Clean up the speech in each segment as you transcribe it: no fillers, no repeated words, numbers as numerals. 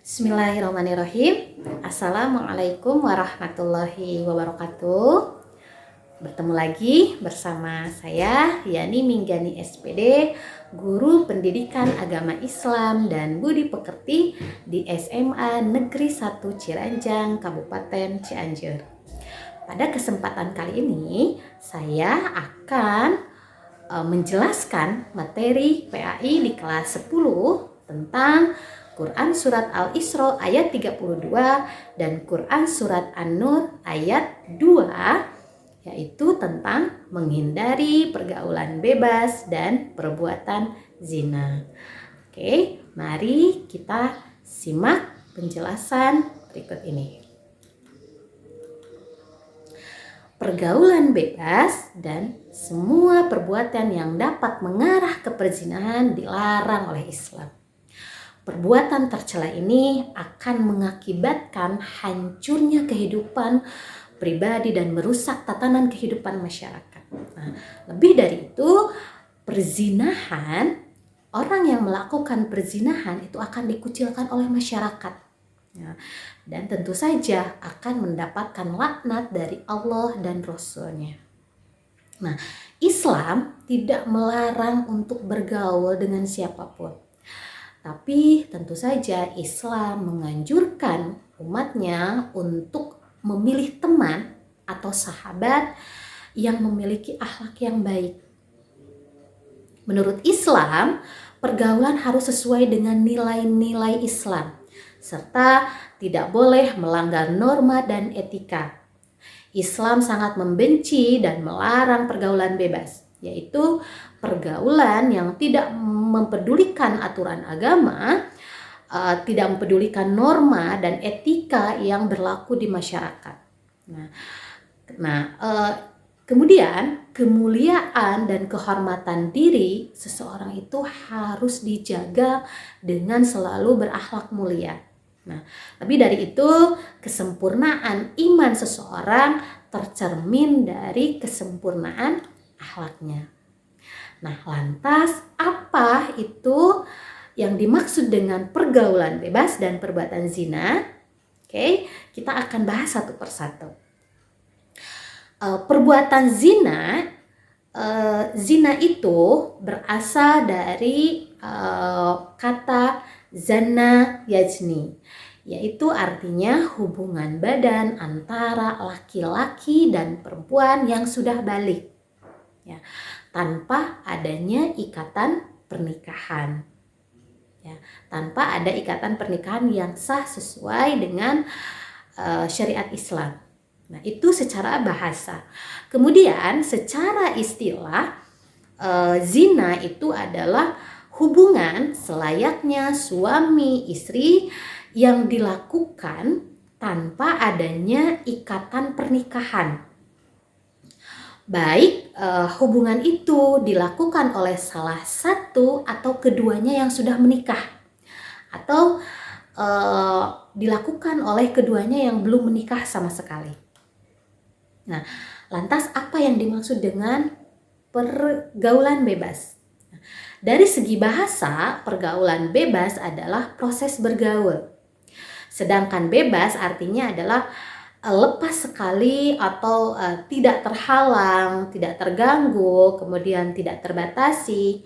Bismillahirrahmanirrahim. Assalamualaikum warahmatullahi wabarakatuh. Bertemu lagi bersama saya Yani Minggani SPD, Guru Pendidikan Agama Islam dan Budi Pekerti di SMA Negeri 1 Ciranjang, Kabupaten Cianjur. Pada kesempatan kali ini saya akan menjelaskan materi PAI di kelas 10 tentang Quran Surat Al-Isra ayat 32 dan Quran Surat An-Nur ayat 2, yaitu tentang menghindari pergaulan bebas dan perbuatan zina. Oke, mari kita simak penjelasan berikut ini. Pergaulan bebas dan semua perbuatan yang dapat mengarah ke perzinahan dilarang oleh Islam. Perbuatan tercela ini akan mengakibatkan hancurnya kehidupan pribadi dan merusak tatanan kehidupan masyarakat. Nah, lebih dari itu, perzinahan, orang yang melakukan perzinahan itu akan dikucilkan oleh masyarakat. Nah, dan tentu saja akan mendapatkan laknat dari Allah dan Rasul-Nya. Nah, Islam tidak melarang untuk bergaul dengan siapapun. Tapi tentu saja Islam menganjurkan umatnya untuk memilih teman atau sahabat yang memiliki akhlak yang baik. Menurut Islam, pergaulan harus sesuai dengan nilai-nilai Islam, serta tidak boleh melanggar norma dan etika. Islam sangat membenci dan melarang pergaulan bebas, yaitu pergaulan yang tidak mempedulikan aturan agama, tidak mempedulikan norma dan etika yang berlaku di masyarakat. Kemudian kemuliaan dan kehormatan diri seseorang itu harus dijaga dengan selalu berakhlak mulia. Nah, lebih dari itu, kesempurnaan iman seseorang tercermin dari kesempurnaan akhlaknya. Nah, lantas apa itu yang dimaksud dengan pergaulan bebas dan perbuatan zina? Oke, kita akan bahas satu persatu. Perbuatan zina, zina itu berasal dari kata zana yazni, yaitu artinya hubungan badan antara laki-laki dan perempuan yang sudah balik, ya, tanpa adanya ikatan pernikahan, ya, tanpa ada ikatan pernikahan yang sah sesuai dengan syariat Islam. Nah, itu secara bahasa. Kemudian secara istilah, zina itu adalah hubungan selayaknya suami istri yang dilakukan tanpa adanya ikatan pernikahan. Baik hubungan itu dilakukan oleh salah satu atau keduanya yang sudah menikah, atau dilakukan oleh keduanya yang belum menikah sama sekali. Nah, lantas apa yang dimaksud dengan pergaulan bebas? Dari segi bahasa, pergaulan bebas adalah proses bergaul. Sedangkan bebas artinya adalah lepas sekali atau tidak terhalang, tidak terganggu, kemudian tidak terbatasi,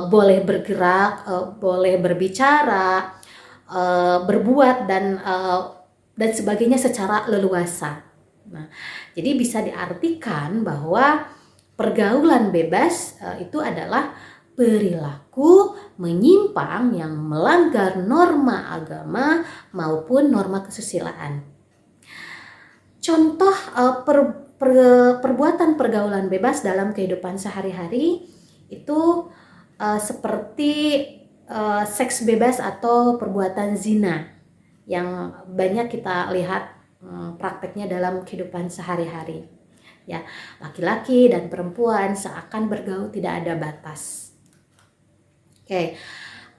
boleh bergerak, boleh berbicara, berbuat dan sebagainya secara leluasa. Nah, jadi bisa diartikan bahwa pergaulan bebas itu adalah perilaku menyimpang yang melanggar norma agama maupun norma kesusilaan. Contoh perbuatan pergaulan bebas dalam kehidupan sehari-hari itu seperti seks bebas atau perbuatan zina yang banyak kita lihat prakteknya dalam kehidupan sehari-hari. Ya, laki-laki dan perempuan seakan bergaul tidak ada batas. Oke,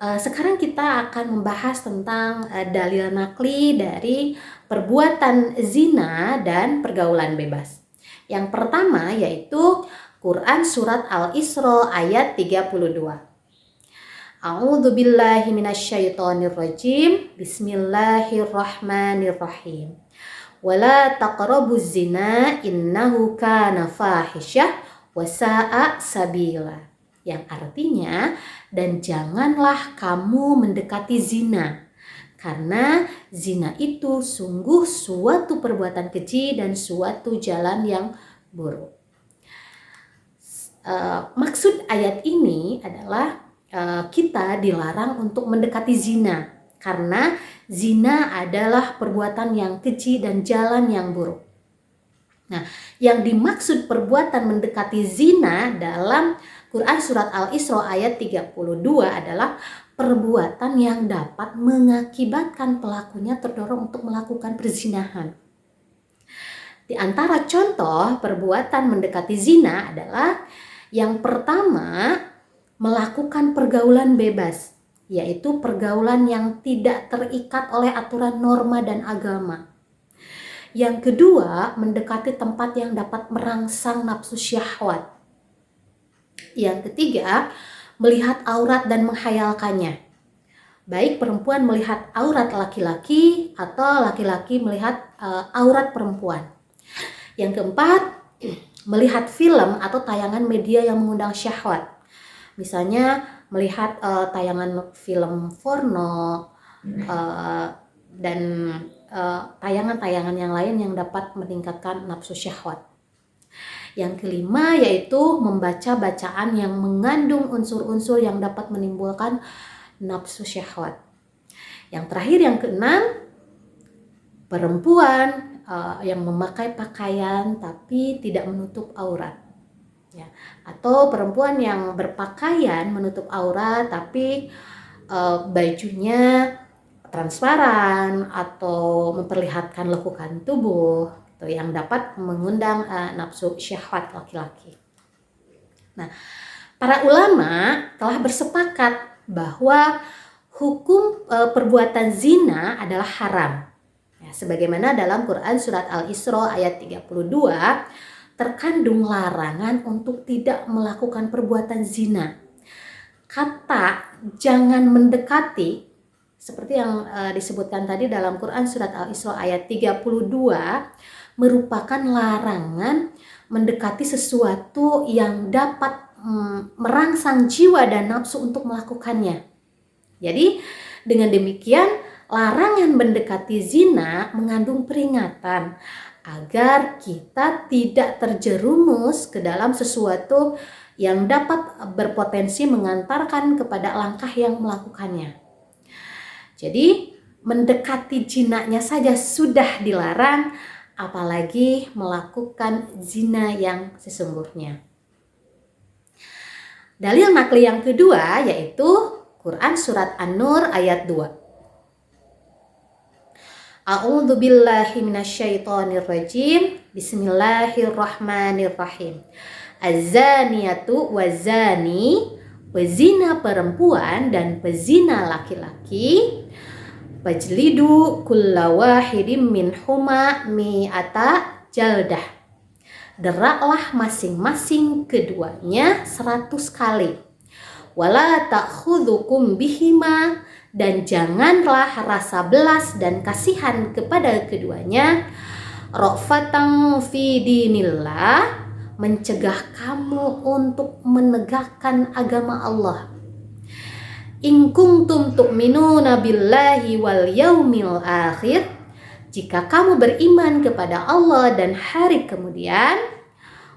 sekarang kita akan membahas tentang dalil nakli dari perbuatan zina dan pergaulan bebas. Yang pertama yaitu Quran Surat Al-Isra ayat 32. A'udzubillahi minasyaitonirrajim. Bismillahirrahmanirrahim. Wala taqrabuz zina innahu kana fahisyah wa sa'a sabila. Yang artinya, dan janganlah kamu mendekati zina, karena zina itu sungguh suatu perbuatan keji dan suatu jalan yang buruk. Maksud ayat ini adalah kita dilarang untuk mendekati zina, karena zina adalah perbuatan yang keji dan jalan yang buruk. Nah, yang dimaksud perbuatan mendekati zina dalam Quran surat Al-Isra ayat 32 adalah perbuatan yang dapat mengakibatkan pelakunya terdorong untuk melakukan perzinahan. Di antara contoh perbuatan mendekati zina adalah yang pertama, melakukan pergaulan bebas, yaitu pergaulan yang tidak terikat oleh aturan norma dan agama. Yang kedua, mendekati tempat yang dapat merangsang nafsu syahwat. Yang ketiga, melihat aurat dan menghayalkannya. Baik perempuan melihat aurat laki-laki atau laki-laki melihat aurat perempuan. Yang keempat, melihat film atau tayangan media yang mengundang syahwat. Misalnya melihat tayangan film porno dan tayangan-tayangan yang lain yang dapat meningkatkan nafsu syahwat. Yang kelima yaitu membaca bacaan yang mengandung unsur-unsur yang dapat menimbulkan nafsu syahwat. Yang terakhir, yang keenam, perempuan yang memakai pakaian tapi tidak menutup aurat. Ya, atau perempuan yang berpakaian menutup aurat tapi bajunya transparan atau memperlihatkan lekukan tubuh, itu yang dapat mengundang nafsu syahwat laki-laki. Nah, para ulama telah bersepakat bahwa hukum perbuatan zina adalah haram. Ya, sebagaimana dalam Quran surat Al-Isra ayat 32 terkandung larangan untuk tidak melakukan perbuatan zina. Kata jangan mendekati, seperti yang disebutkan tadi dalam Quran surat Al-Isra ayat 32, merupakan larangan mendekati sesuatu yang dapat merangsang jiwa dan nafsu untuk melakukannya. Jadi dengan demikian larangan mendekati zina mengandung peringatan agar kita tidak terjerumus ke dalam sesuatu yang dapat berpotensi mengantarkan kepada langkah yang melakukannya. Jadi mendekati zinanya saja sudah dilarang, apalagi melakukan zina yang sesungguhnya. Dalil nakli yang kedua yaitu Quran surat An-Nur ayat 2. A'udzubillahi minasyaitonirrajim. Bismillahirrahmanirrahim. Az-zaniyatu waz-zani, pezina perempuan dan pezina laki-laki, fajlidu kulla wahidin minhuma mi'ata jaldah. Deraklah masing-masing keduanya 100 kali. Wala ta'khudhukum bihima, dan janganlah rasa belas dan kasihan kepada keduanya, ra'fatan fi dinillah, mencegah kamu untuk menegakkan agama Allah. In kuntum tu'minuna billahi wal yaumil akhir, jika kamu beriman kepada Allah dan hari kemudian,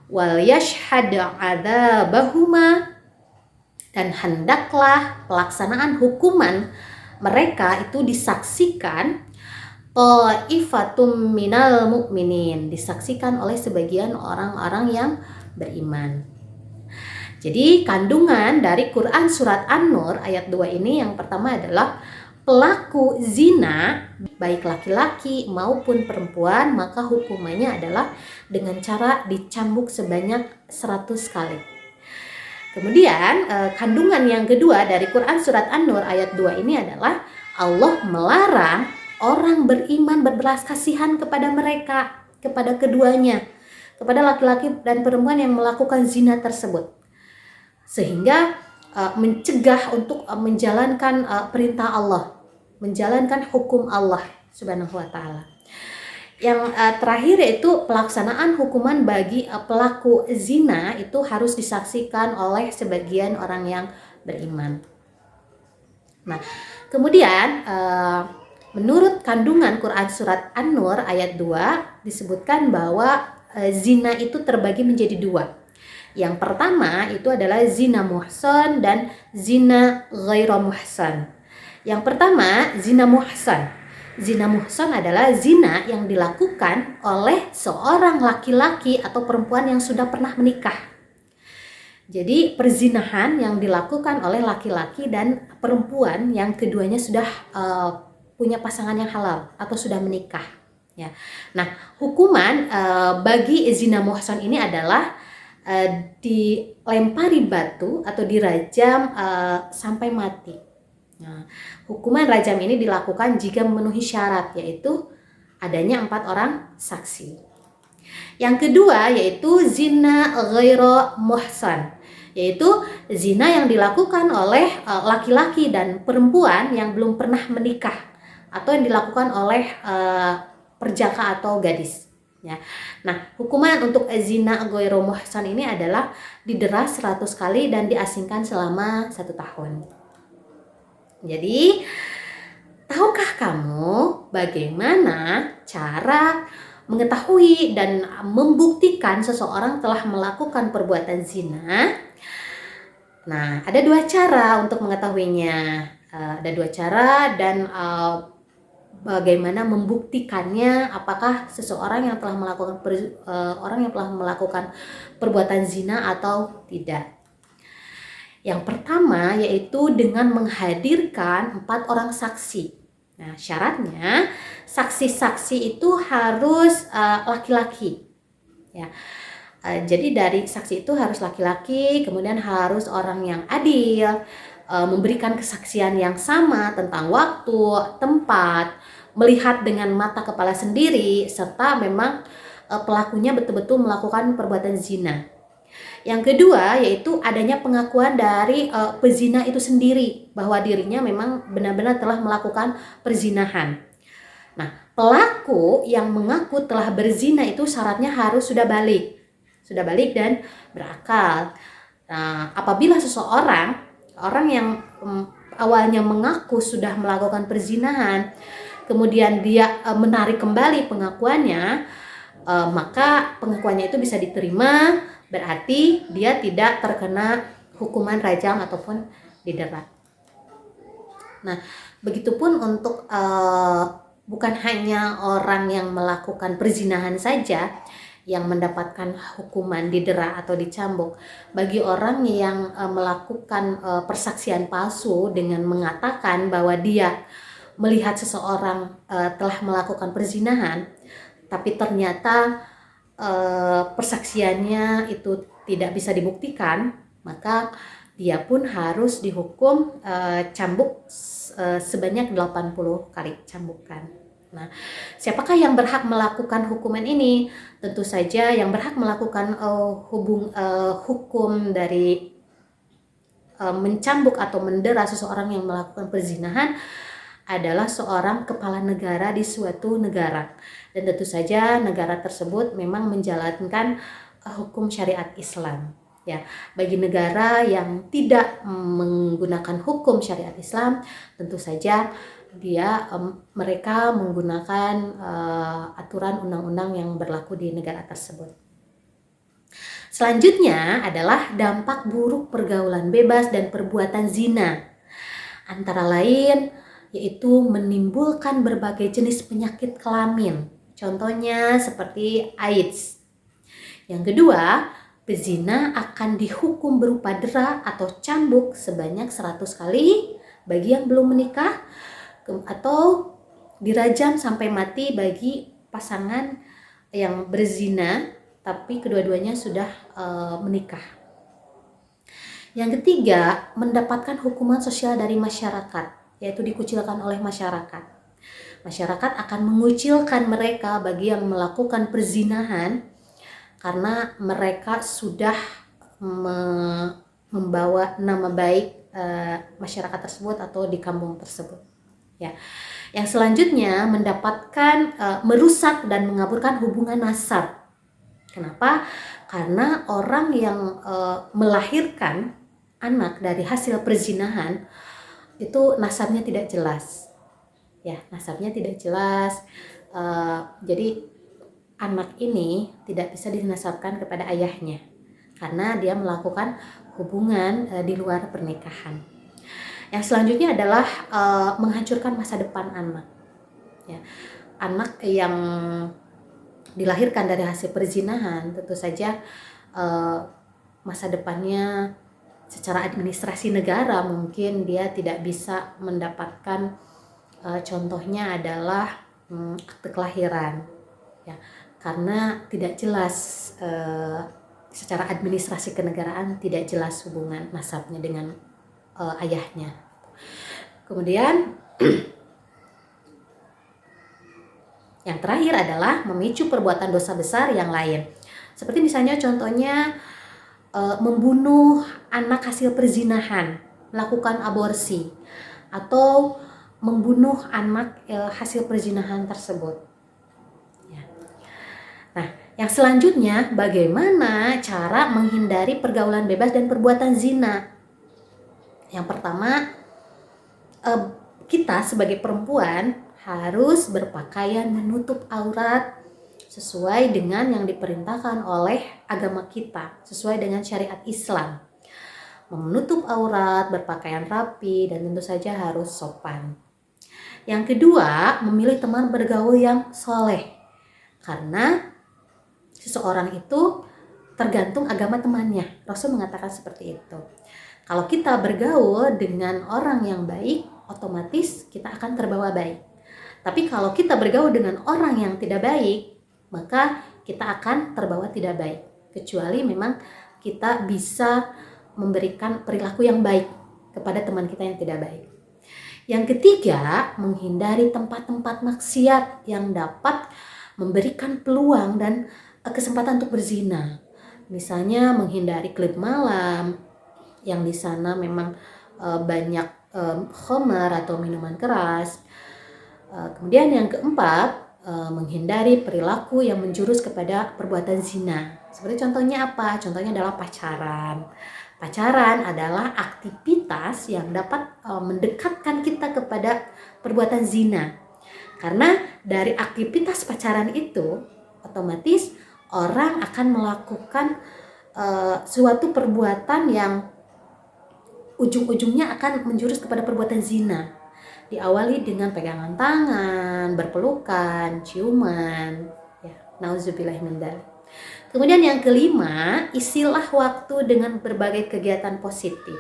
wal yashhad adzabahuma, dan hendaklah pelaksanaan hukuman mereka itu disaksikan ta'ifatum minal mu'minin, disaksikan oleh sebagian orang-orang yang beriman. Jadi kandungan dari Quran surat An-Nur ayat 2 ini yang pertama adalah pelaku zina baik laki-laki maupun perempuan maka hukumannya adalah dengan cara dicambuk sebanyak 100 kali. Kemudian kandungan yang kedua dari Quran surat An-Nur ayat 2 ini adalah Allah melarang orang beriman berbelas kasihan kepada mereka, kepada keduanya, kepada laki-laki dan perempuan yang melakukan zina tersebut. Sehingga mencegah untuk menjalankan perintah Allah, menjalankan hukum Allah Subhanahu wa taala. Yang terakhir yaitu pelaksanaan hukuman bagi pelaku zina itu harus disaksikan oleh sebagian orang yang beriman. Nah, kemudian menurut kandungan Quran surat An-Nur ayat 2 disebutkan bahwa zina itu terbagi menjadi dua. Yang pertama itu adalah zina muhsan dan zina ghairu muhsan. Yang pertama, zina muhsan. Zina muhsan adalah zina yang dilakukan oleh seorang laki-laki atau perempuan yang sudah pernah menikah. Jadi perzinahan yang dilakukan oleh laki-laki dan perempuan yang keduanya sudah punya pasangan yang halal atau sudah menikah. Ya. Nah, hukuman bagi zina muhsan ini adalah dilempari batu atau dirajam sampai mati. Nah, hukuman rajam ini dilakukan jika memenuhi syarat, yaitu adanya 4 orang saksi. Yang kedua yaitu zina ghairu muhsan, yaitu zina yang dilakukan oleh laki-laki dan perempuan yang belum pernah menikah atau yang dilakukan oleh perjaka atau gadis. Ya. Nah, hukuman untuk zina ghairu muhsan ini adalah didera 100 kali dan diasingkan selama 1 tahun. Jadi, tahukah kamu bagaimana cara mengetahui dan membuktikan seseorang telah melakukan perbuatan zina? Nah, ada 2 cara untuk mengetahuinya. Ada 2 cara dan bagaimana membuktikannya, apakah seseorang yang telah melakukan orang yang telah melakukan perbuatan zina atau tidak. Yang pertama yaitu dengan menghadirkan 4 orang saksi. Nah, syaratnya saksi-saksi itu harus laki-laki. Ya. Jadi dari saksi itu harus laki-laki, kemudian harus orang yang adil, memberikan kesaksian yang sama tentang waktu, tempat, melihat dengan mata kepala sendiri, serta memang pelakunya betul-betul melakukan perbuatan zina. Yang kedua yaitu adanya pengakuan dari pezina itu sendiri bahwa dirinya memang benar-benar telah melakukan perzinahan. Nah, pelaku yang mengaku telah berzina itu syaratnya harus sudah balik dan berakal. Nah, apabila orang yang awalnya mengaku sudah melakukan perzinahan, kemudian dia menarik kembali pengakuannya, maka pengakuannya itu bisa diterima, berarti dia tidak terkena hukuman rajam ataupun didera. Nah, begitupun untuk bukan hanya orang yang melakukan perzinahan saja yang mendapatkan hukuman didera atau dicambuk. Bagi orang yang melakukan persaksian palsu dengan mengatakan bahwa dia melihat seseorang telah melakukan perzinahan, tapi ternyata persaksiannya itu tidak bisa dibuktikan, maka dia pun harus dihukum cambuk sebanyak 80 kali cambukan. Nah, siapakah yang berhak melakukan hukuman ini? Tentu saja yang berhak melakukan hukum dari mencambuk atau mendera seseorang yang melakukan perzinahan adalah seorang kepala negara di suatu negara. Dan tentu saja negara tersebut memang menjalankan hukum syariat Islam. Ya, bagi negara yang tidak menggunakan hukum syariat Islam, tentu saja mereka menggunakan aturan undang-undang yang berlaku di negara tersebut. Selanjutnya adalah dampak buruk pergaulan bebas dan perbuatan zina. Antara lain yaitu menimbulkan berbagai jenis penyakit kelamin. Contohnya seperti AIDS. Yang kedua, pezina akan dihukum berupa dera atau cambuk sebanyak 100 kali bagi yang belum menikah, atau dirajam sampai mati bagi pasangan yang berzina tapi kedua-duanya sudah menikah. Yang ketiga, mendapatkan hukuman sosial dari masyarakat, yaitu dikucilkan oleh masyarakat. Masyarakat akan mengucilkan mereka bagi yang melakukan perzinahan karena mereka sudah membawa nama baik masyarakat tersebut atau di kampung tersebut. Ya. Yang selanjutnya mendapatkan merusak dan mengaburkan hubungan nasab. Kenapa? Karena orang yang melahirkan anak dari hasil perzinahan itu nasabnya tidak jelas. Ya, nasabnya tidak jelas. Jadi anak ini tidak bisa dinasabkan kepada ayahnya karena dia melakukan hubungan di luar pernikahan. Yang selanjutnya adalah menghancurkan masa depan anak. Ya, anak yang dilahirkan dari hasil perzinahan tentu saja masa depannya secara administrasi negara mungkin dia tidak bisa mendapatkan, contohnya adalah akte kelahiran, ya, karena tidak jelas secara administrasi kenegaraan tidak jelas hubungan nasabnya dengan ayahnya. Kemudian yang terakhir adalah memicu perbuatan dosa besar yang lain. Seperti misalnya contohnya membunuh anak hasil perzinahan, melakukan aborsi, atau membunuh anak hasil perzinahan tersebut. Ya. Nah, yang selanjutnya bagaimana cara menghindari pergaulan bebas dan perbuatan zina? Yang pertama, kita sebagai perempuan harus berpakaian menutup aurat sesuai dengan yang diperintahkan oleh agama kita, sesuai dengan syariat Islam. Menutup aurat, berpakaian rapi, dan tentu saja harus sopan. Yang kedua, memilih teman bergaul yang soleh. Karena seseorang itu tergantung agama temannya. Rasul mengatakan seperti itu. Kalau kita bergaul dengan orang yang baik, otomatis kita akan terbawa baik. Tapi kalau kita bergaul dengan orang yang tidak baik, maka kita akan terbawa tidak baik. Kecuali memang kita bisa memberikan perilaku yang baik kepada teman kita yang tidak baik. Yang ketiga, menghindari tempat-tempat maksiat yang dapat memberikan peluang dan kesempatan untuk berzina. Misalnya menghindari klub malam, yang di sana memang banyak khamar atau minuman keras. Kemudian yang keempat, menghindari perilaku yang menjurus kepada perbuatan zina. Seperti contohnya apa? Contohnya adalah pacaran. Pacaran adalah aktivitas yang dapat mendekatkan kita kepada perbuatan zina. Karena dari aktivitas pacaran itu, otomatis orang akan melakukan suatu perbuatan yang ujung-ujungnya akan menjurus kepada perbuatan zina. Diawali dengan pegangan tangan, berpelukan, ciuman, ya, nauzubillah min dzalik. Kemudian yang kelima, isilah waktu dengan berbagai kegiatan positif.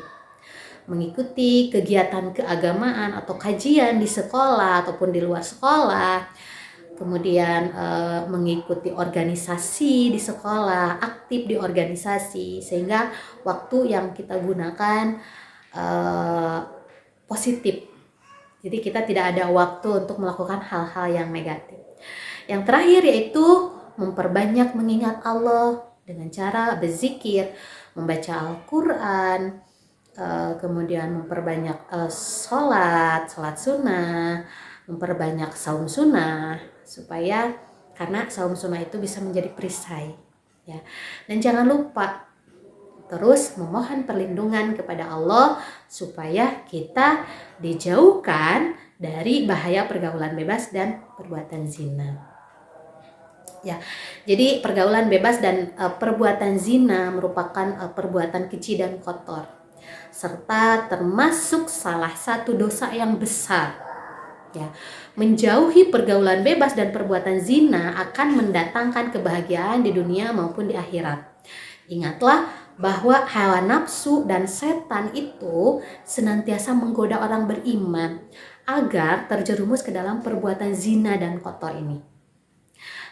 Mengikuti kegiatan keagamaan atau kajian di sekolah ataupun di luar sekolah. Kemudian mengikuti organisasi di sekolah, aktif di organisasi, sehingga waktu yang kita gunakan positif. Jadi kita tidak ada waktu untuk melakukan hal-hal yang negatif. Yang terakhir yaitu memperbanyak mengingat Allah dengan cara berzikir, membaca Al-Quran, kemudian memperbanyak sholat sunnah, memperbanyak saum sunnah, supaya karena saum sunnah itu bisa menjadi perisai, ya. Dan jangan lupa terus memohon perlindungan kepada Allah supaya kita dijauhkan dari bahaya pergaulan bebas dan perbuatan zina. Ya, jadi pergaulan bebas dan perbuatan zina merupakan perbuatan keji dan kotor, serta termasuk salah satu dosa yang besar. Ya, menjauhi pergaulan bebas dan perbuatan zina akan mendatangkan kebahagiaan di dunia maupun di akhirat. Ingatlah bahwa hawa nafsu dan setan itu senantiasa menggoda orang beriman agar terjerumus ke dalam perbuatan zina dan kotor ini.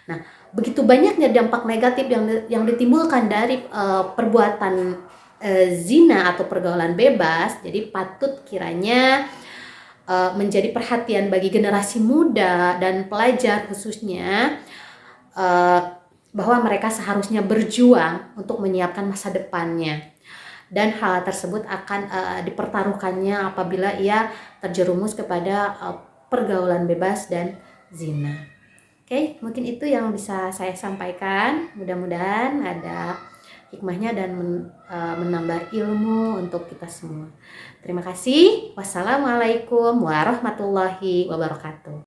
Nah, begitu banyaknya dampak negatif yang ditimbulkan dari perbuatan zina atau pergaulan bebas, jadi patut kiranya menjadi perhatian bagi generasi muda dan pelajar khususnya, bahwa mereka seharusnya berjuang untuk menyiapkan masa depannya dan hal tersebut akan dipertaruhkannya apabila ia terjerumus kepada pergaulan bebas dan zina. Oke, mungkin itu yang bisa saya sampaikan. Mudah-mudahan ada hikmahnya dan menambah ilmu untuk kita semua. Terima kasih. Wassalamualaikum warahmatullahi wabarakatuh.